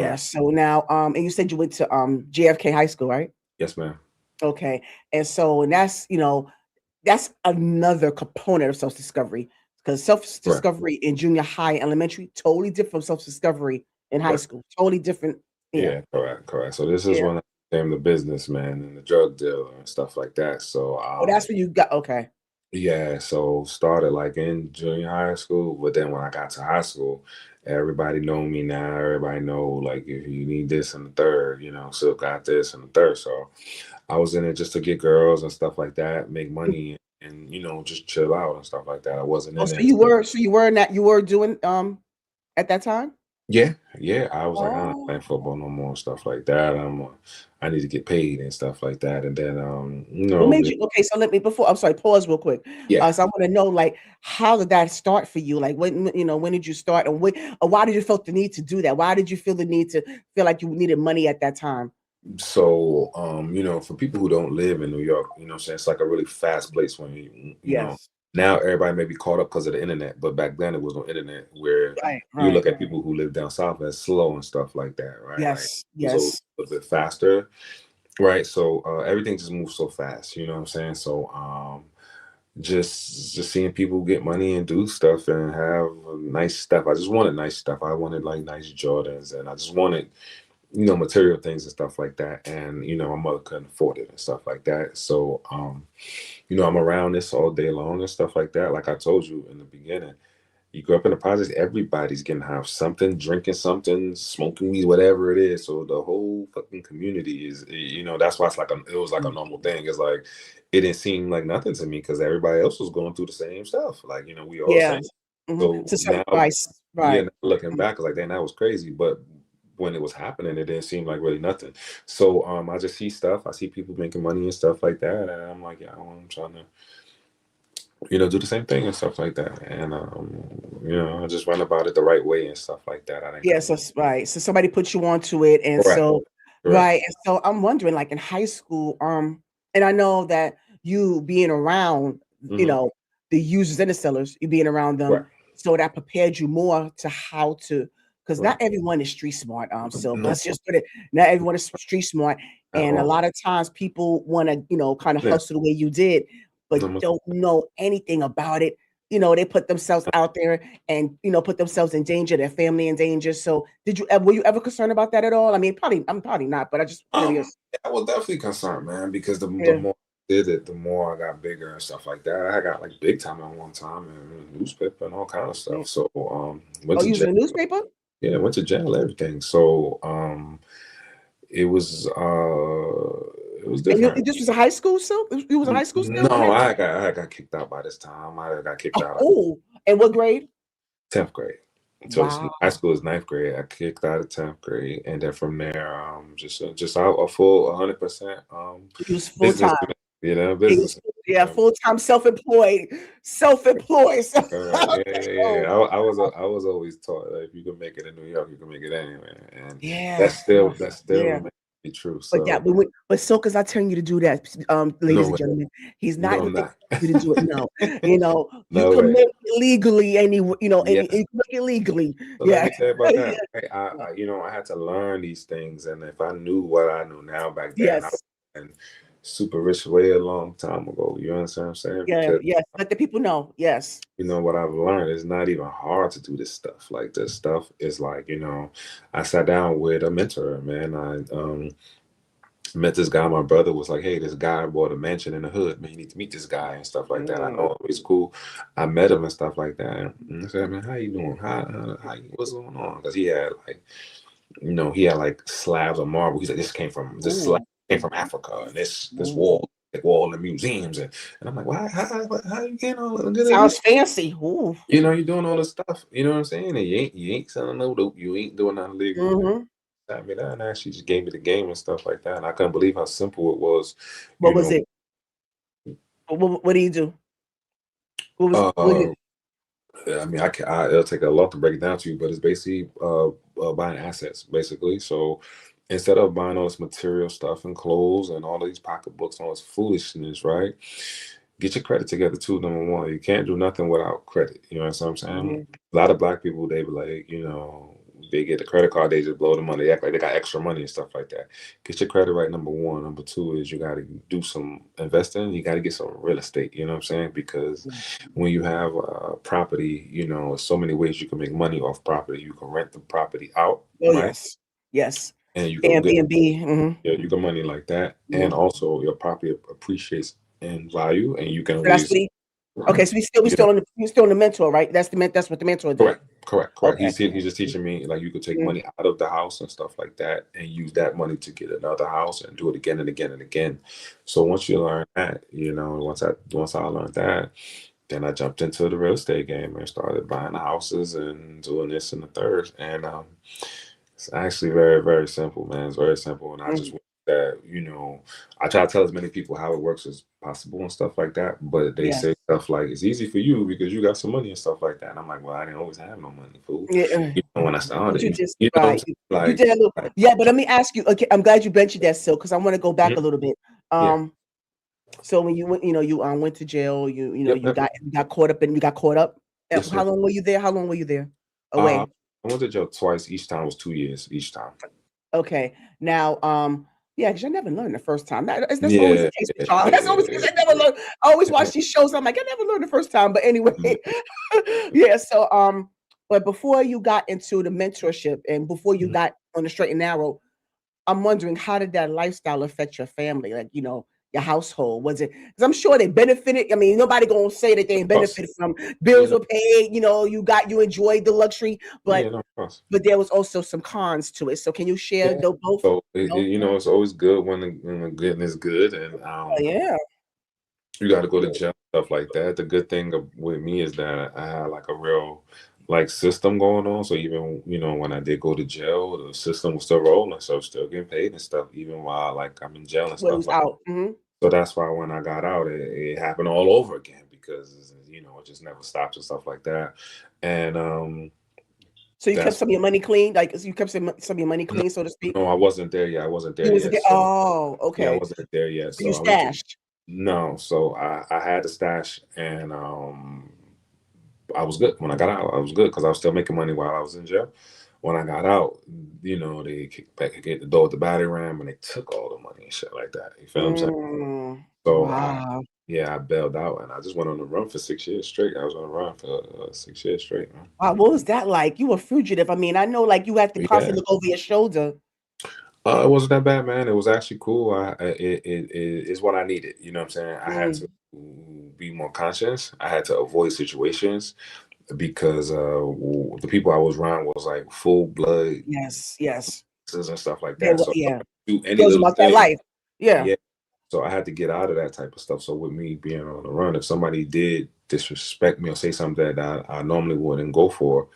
Yeah. So now, and you said you went to JFK High School, right? Yes, ma'am. Okay. And so, and that's another component of self discovery because self Right. discovery in junior high, elementary, totally different from self discovery in high Right. school. Totally different. Yeah. Yeah, correct, correct. So this is Yeah. when I became the businessman and the drug dealer and stuff like that. So Oh, that's when you got okay. yeah, so started like in junior high school, but then when I got to high school, everybody know me now. Everybody know like if you need this and the third, still got this and the third. So I was in it just to get girls and stuff like that, make money and just chill out and stuff like that. I wasn't Oh, in so it. you were in that you were doing at that time? Yeah, yeah. I was like, I'm not playing Oh. football no more and stuff like that. I need to get paid and stuff like that. And then What made you okay? So let me before I'm sorry, pause real quick. yeah. So I want to know like how did that start for you? Like when did you start and or why did you feel the need to do that? Why did you feel the need to feel like you needed money at that time? So, for people who don't live in New York, what I'm saying, it's like a really fast place when Yes. now everybody may be caught up because of the internet, but back then it was no internet where Right, you right. look at people who live down south as slow and stuff like that, right? Like it Yes, was a yes. little bit faster, right? So everything just moves so fast, you know what I'm saying? So just seeing people get money and do stuff and have nice stuff. I just wanted nice stuff. I wanted like nice Jordans and I just wanted material things and stuff like that. And, my mother couldn't afford it and stuff like that. So, I'm around this all day long and stuff like that. Like I told you in the beginning, you grow up in the projects, everybody's getting have something, drinking something, smoking weed, whatever it is. So the whole fucking community is, that's why it was like a normal thing. It's like, it didn't seem like nothing to me because everybody else was going through the same stuff. Like, we all the same. Yes. Mhm. So To some now, advice. yeah, Right. now looking back, it's like, damn, that was crazy. But when it was happening, it didn't seem like really nothing. So I just see stuff. I see people making money and stuff like that, and I'm like, yeah, I'm trying to, do the same thing and stuff like that. And I just went about it the right way and stuff like that. I didn't Yes, come. that's right. So somebody put you onto it, and Correct. so Correct. right, and so I'm wondering, like in high school, and I know that you being around, you Hmm. know, the users and the sellers, you being around Right. them, so that prepared you more to how to, because not Right. everyone is street smart. So No, let's just put it, not everyone is street smart, at and a all. lot of times people want to, kind of Yeah. hustle the way you did, but No, don't know anything about it. They put themselves out there and put themselves in danger, their family in danger. So were you ever concerned about that at all? I mean, I'm probably not, but I just curious. I was definitely concerned, man, because the Yeah. more I did it, the more I got bigger and stuff like that. I got like big time at one time and newspaper and all kind of Yeah. stuff. So went Oh, to jail. using a newspaper? Yeah, went to jail, everything. So it was And different. this was a high school still? You was a high school still when No, that? I got kicked out by this time. I got kicked out of Oh, and what grade? 10th grade. So Wow. high school is ninth grade. I kicked out of 10th grade, and then from there, just out a full 100% He was full business, time. He was business. yeah, full time, self-employed, self-employed. Yeah, yeah, yeah. So, I was always taught that if you can make it in New York, you can make it anywhere, and yes, yes, that still yeah. remains to be true. But So but Soka's not telling you to do that, ladies no and way, gentlemen. He's not no, I'm telling not. you to do it. No, you No can way. make it legally any Yes. you can make it legally. So let Yeah. me tell you about Yeah. that. I had to learn these things, and if I knew what I knew now back then, I Yes. would super rich way a long time ago. You understand what I'm saying? Yeah. Because Yes. Let the people know. Yes. what I've learned is not even hard to do this stuff. Like this stuff is like I sat down with a mentor, man. I met this guy. My brother was like, "Hey, this guy bought a mansion in the hood. Man, you need to meet this guy and stuff like that." I Mm. know him. He's cool. I met him and stuff like that. And I said, "Man, how you doing? What's going on?" Because he had like slabs of marble. He's like, this slab Ooh. came from Africa, and this Ooh. wall, like wall in museums, and I'm like, why? How you getting all good at this? Sounds fancy. Ooh. You're doing all this stuff. You know what I'm saying? And you ain't selling no dope. You ain't doing nothing legal. And Hmm. I mean, that and actually just gave me the game and stuff like that. And I couldn't believe how simple it was. What You was know, it? What do you do? What do you? uh, I mean, it'll take a lot to break it down to you, but it's basically buying assets, basically. So instead of buying all this material stuff and clothes and all these pocketbooks, all this foolishness, right? Get your credit together too. Number one, you can't do nothing without credit. You know what I'm saying? Mhm. A lot of black people, they be like, they get the credit card, they just blow the money. They act like they got extra money and stuff like that. Get your credit right, number one. Number two is you got to do some investing. You got to get some real estate. You know what I'm saying? Because when you have property, so many ways you can make money off property. You can rent the property out, Oh right? yes. And you can get Airbnb. you get money like that, and also your property appreciates in value, and you can So that's raise. what he. Okay, so we still on the mentor, right? That's what the mentor did. Correct. Okay. He's just teaching me like you could take money out of the house and stuff like that, and use that money to get another house and do it again and again and again. So once you learn that, once I learned that, then I jumped into the real estate game and started buying the houses and doing this and the third. And it's actually very, very simple, man. It's very simple, and I just want that, I try to tell as many people how it works as possible and stuff like that. But they say stuff like it's easy for you because you got some money and stuff like that. And I'm like, well, I didn't always have no money, fool. Yeah. When I But started, you just what I'm right. saying? You did a little, but let me ask you. Okay, I'm glad you mentioned that, Sil, because I want to go back a little bit. So when you went, you went to jail. You got caught up, and you got caught up. Yes, How long were you there? How long were you there? Away. I went to jail twice. Each time was 2 years. Each time. Okay. Now, yeah, because I never learned the first time. That's always the Yeah. case with Charles. That's always the case. I never learned. I always watch these shows. I'm like, I never learned the first time. But anyway, yeah. So, but before you got into the mentorship and before you got on the straight and narrow, I'm wondering, how did that lifestyle affect your family? Like, your household? Was it, because I'm sure they benefited. I mean, nobody gonna say that they ain't benefited from bills were paid. You enjoyed the luxury, but Yeah, no, of course. but there was also some cons to it. So can you share both? So it's always good when the getting is good, and Yeah. you got to go to jail, stuff like that. The good thing with me is that I had like a real like system going on. So even when I did go to jail, the system was still rolling, so I was still getting paid and stuff, even while like I'm in jail and Well, it stuff was like that. out. So that's why when I got out, it happened all over again because it just never stops and stuff like that. And So you kept that's some of your money clean, like you kept some of your money clean, so to speak. no, I wasn't there yet. I wasn't there You was yet. again. So Oh, yeah, I okay. wasn't there yet. So you So I went to stashed. no. So I had the stash, and I was good when I got out. I was good because I was still making money while I was in jail. When I got out, they kicked back again the door with the battery ram, and they took all the money and shit like that. You feel what I'm saying? So Wow. I bailed out, and I just went on the run for 6 years straight. I was on the run for 6 years straight, man. Wow. What was that like? You were fugitive. I mean, I know, like, you have to Yeah, constantly look over your shoulder. it wasn't that bad, man. It was actually cool. It is what I needed. You know what I'm saying? I had to be more conscious. I had to avoid situations because the people I was around was like full blood Yes. and stuff like There that. was, So if I yeah. do any There was little about that thing, life. Yeah. yeah. So I had to get out of that type of stuff. So with me being on the run, if somebody did disrespect me or say something that I normally wouldn't go for,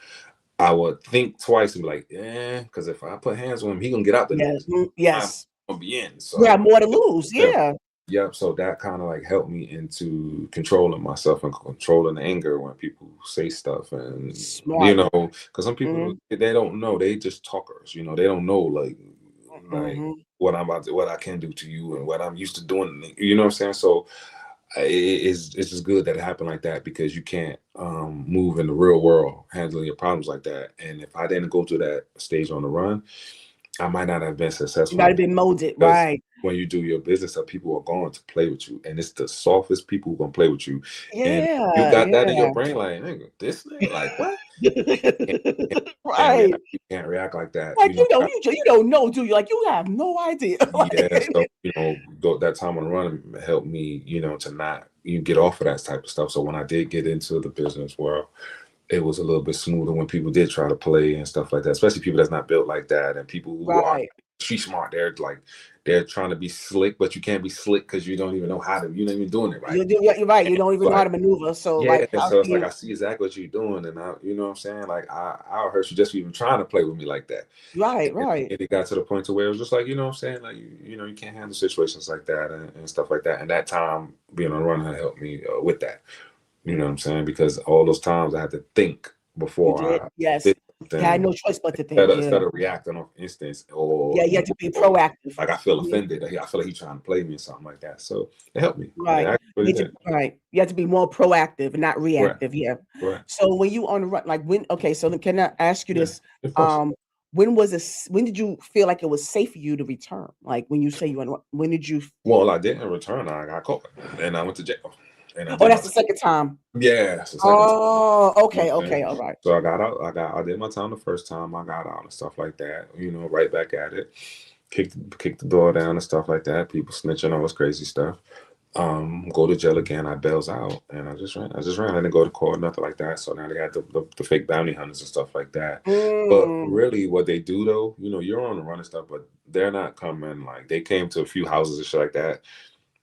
I would think twice and be like, because if I put hands on him, he gonna get out the Yeah. next. I'm Yes. gonna be in. You have So more to lose. yeah. Yeah. Yep. So that kind of like helped me into controlling myself and controlling the anger when people say stuff, and Smart. because some people they don't know, they just talkers. They don't know like what what I can do to you and what I'm used to doing. You know what I'm saying? So it's just good that it happened like that because you can't move in the real world handling your problems like that. And if I didn't go through that stage on the run, I might not have been You successful might in have been molded. because Right. when you do your business, people are going to play with you, and it's the softest people who gonna play with you. And you Yeah. got that in your Yeah. brain, like nigga, this nigga, like what? Right. You can't react like that. Like, you don't know, do you? Like, you have no idea. Yeah, Like, so that time on the run helped me, to not get off of that type of stuff. So when I did get into the business world, it was a little bit smoother when people did try to play and stuff like that, especially people that's not built like that and people who are right. street smart. They're trying to be slick, but you can't be slick because you don't even know how to. You're not even doing it right. You're right. You don't even know how Like, to maneuver. So, yeah, like, how so it's can like you? I see exactly what you're doing, and you know what I'm saying? Like I'll hurt you just for even trying to play with me like that. Right. And Right. it got to the point to where it was just like, you know what I'm saying? Like, you can't handle situations like that and stuff like that. And that time being on the run helped me with that. You know what I'm saying? Because all those times I had to think You before did. I Yes. did You had something no choice but to think. Yeah. instead of reacting off instance Yeah. You had to be proactive. like I feel offended. I feel like he's trying to play me or something like that. So it helped me. It Right. actually You really had to, did. right. You have to be more proactive and not Right. reactive. Yeah. Right. So when you on the run, like, when, okay, so can I ask you Yeah. this? Of course. when did you feel like it was safe for you to return? Like, when you say when did you Well, I didn't return. I got caught, and I went to jail, and I Oh, did my that's the time. second time. Yeah, that's the second time. Oh, You know okay, what I'm saying? okay, all right. So I got out. I did my time the first time. I got out and stuff like that. Right back at it. Kicked the door down and stuff like that. People snitching, all this crazy stuff. Go to jail again. I bails out, and I just ran. I didn't go to court, nothing like that. So now they got the fake bounty hunters and stuff like that. But Mm, really, what they do though, you're on the run and stuff, but they're not coming. Like, they came to a few houses and shit like that,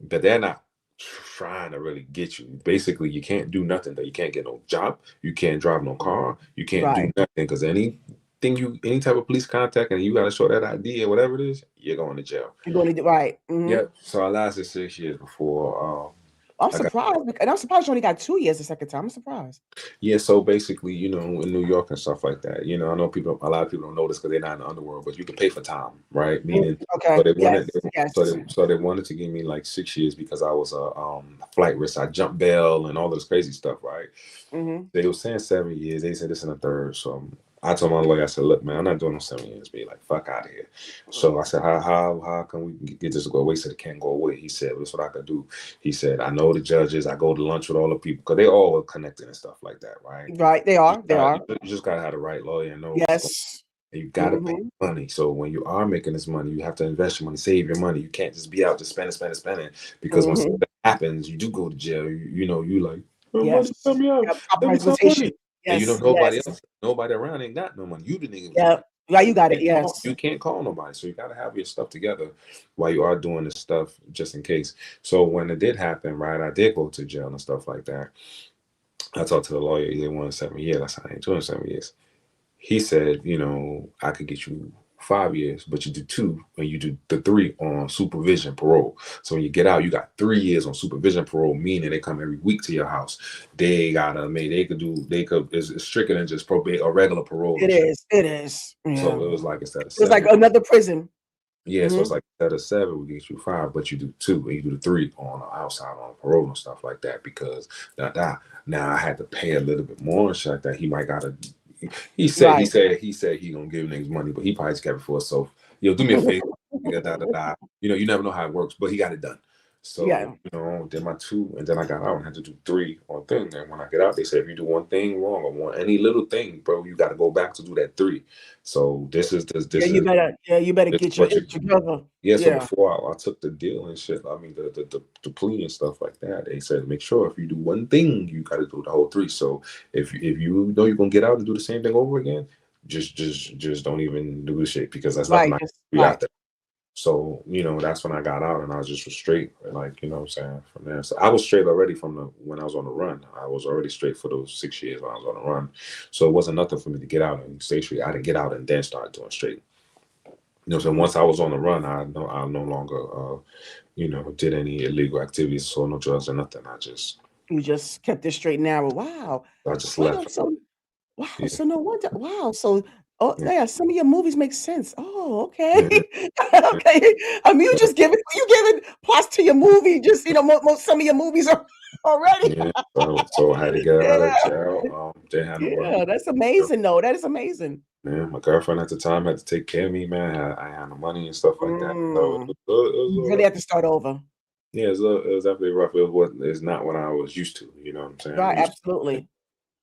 but they're not trying to really get you. Basically, you can't do nothing. That You can't get no job. You can't drive no car. You can't do right. nothing, because any type of police contact, and you got to show that ID or whatever it is, you're going to jail. You're going to do right. Yep. So I lasted 6 years before I'm I got. surprised, and I'm surprised you only got 2 years the second time. I'm surprised. Yeah, so basically, in New York and stuff like that, I know a lot of people don't know this because they're not in the underworld, but you can pay for time, right? Mm, Meaning, so okay. they Yes. wanted, Yes. so they wanted to give me like 6 years because I was a flight risk. I jumped bail and all this crazy stuff, right? Hmm. They were saying 7 years. They said this in a third. So I told my lawyer, I said, look, man, I'm not doing no 7 years. Be like, fuck out of here. So I said, how can we get this to go away so it can't go away? He said, well, this is what I could do. He said, I know the judges. I go to lunch with all the people because they all were connected and stuff like that, right? Right. They You are. They got are. you just gotta have the right lawyer and know what's going Yes. on. You gotta pay Hmm. money. So when you are making this money, you have to invest your money, save your money. You can't just be out just spending. Because when Hmm. something happens, you do go to jail. You like, oh, money, Yes. let me out, Yep. Proper let me some presentation. money. And Yes. nobody Yes. else, nobody around ain't got no money. You the nigga with the money. Yep. Yeah, So you got it. Yes. you can't call nobody. So you gotta have your stuff together while you are doing this stuff just in case. So when it did happen, right, I did go to jail and stuff like that. I talked to the lawyer. He wanted 7 years. I said, I ain't doing 7 years. He said, I could get you 5 years, but you do two, and you do the three on supervision parole. So when you get out, you got 3 years on supervision parole, meaning they come every week to your house. It's stricter than just probate or regular parole It and shit. is. It is. So Yeah. it was like, instead of It was like seven, another prison. yeah, so Hmm. it's like, instead of seven, we get you five, but you do two, and you do the three on the outside on parole and stuff like that. Because now I had to pay a little bit more and shit like that. He might gotta. Right. He said he gonna give niggas money, but he probably just kept it for himself. Do me a favor. You never know how it works, but he got it done. So Yeah. did my two, and then I got out and had to do three on thing. And when I get out, they said if you do one thing wrong or one any little thing, bro, you got to go back to do that three. So Yeah. this is You better this is get your what it you. together. Yeah, so Yeah. before I took the deal and shit, I mean the plea and stuff like that, they said make sure if you do one thing, you got to do the whole three. So if you know you're gonna get out and do the same thing over again, just don't even do the shit, because that's nothing Right. I can Just do right. after. So that's when I got out, and I was just straight, like what I'm saying, from there. So I was straight already from the when I was on the run. I was already straight for those 6 years when I was on the run. So it wasn't nothing for me to get out and stay straight. I didn't get out and then start doing straight. So once I was on the run, I no longer did any illegal activities, so no drugs or nothing. You just kept it straight and narrow. Wow. I just Wow. left. So wow. Yeah, So no wonder. Wow. So yeah, yeah, some of your movies make sense. Oh, okay. yeah, yeah. Okay. I mean, you giving plots to your movie. Just some of your movies are already. Yeah. So I had to get out of Yeah. jail. Didn't have nowhere to Yeah. That's go. amazing. Though. That is amazing. Yeah, my girlfriend at the time had to take care of me, man. I had no money and stuff like that. So Mm. it was a You little really rough. have to start over. Yeah, it was definitely rough. It's not what I was used to. You know what I'm saying? I'm Right. used to Absolutely.